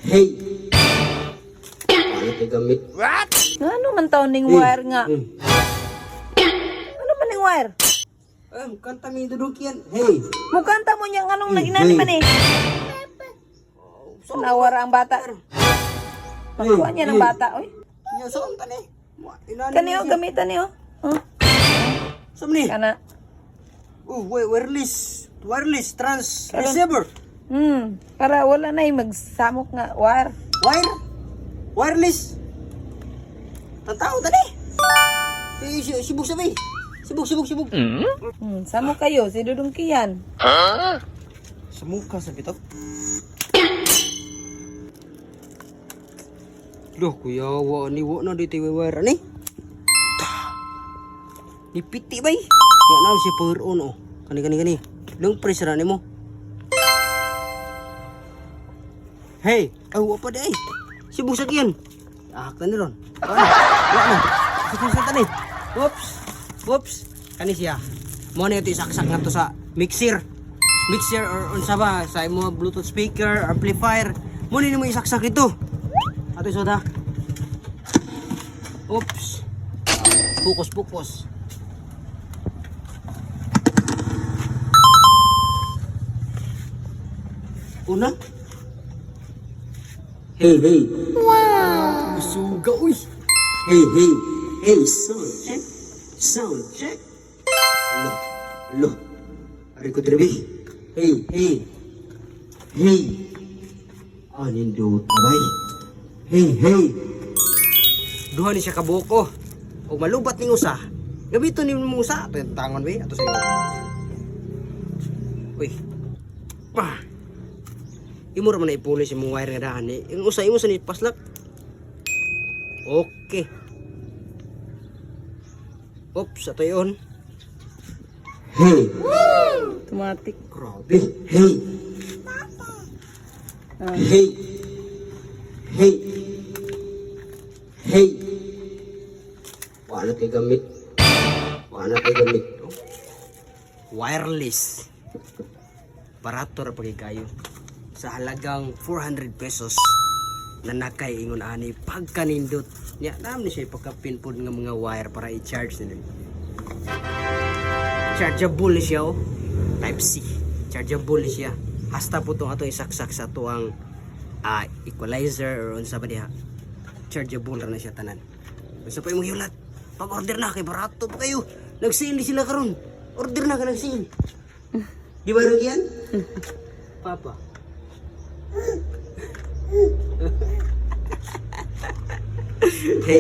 Hey. Ano tayo gamit? What? Ano man taon ning wire nga? Ano man ning wire? Kanta mi duduk yan. Hey. Mukanta mo niyang anong naginani man eh. Nawara ang bata. Makuha niya ng bata, oy. Nya saan tani? Kaniyo, gamitan niyo. Saan ni? Kana. Wireless trans receiver. Para wala na yung magsamok nga wire. Wireless. Tantao tani. Sibuk sabi. Sibuk. Samok kayo, si Dudong Kian. Sa mukha sa bitaw. Loh, kuya, wa na dito wire ani. Ni piti bay. Ya na si power on oh. Kani. Long pressure ani mo. Hey, apa dai? Sibuk sakyan. Tani ron. Wa na. Sibuk tani. Oops. Kani siya. Mo na ito saksak nga to sa mixer or unsa ba sa imo Bluetooth speaker, amplifier. Mo ni mo isaksak ito. Ato soda. Oops. Fokus. Una. Hey. Wow. Suga uy. Hey, sound check. Loh. Ari ko trebi. Hey. Anindot abay. Hey. Duha ni siya kabuko. O malubat ning usa. Gamiton ni mo usa. Ato yung tangon we. Ato sa iyo. Uy. Pa. Imo ra man ipulis imong wire nga dahan ni. Yung usa imo sa ni paslak. Okay. Oops, ato yun. Hey. Automatic. Grabe. Hey. Wala tayo gamit. Oh. Wireless. Barato ra pagi kayo. Sa halagang 400 pesos na nakay ingon ani pagkanindot. Nya nam ni siya pagka-pinpod nga mga wire para i-charge nila. Chargeable ni siya oh. Type C. Chargeable ni siya. Hasta po itong ato isaksak sa tuwang equalizer or unsa ba diha. Chargeable ra na siya tanan. Basta pa imong hiulat. Pag-order na kay barato pa kayo. Nag-sale sila karon. Order na ka nag-sale. Di ba rin yan? Papa. Hey.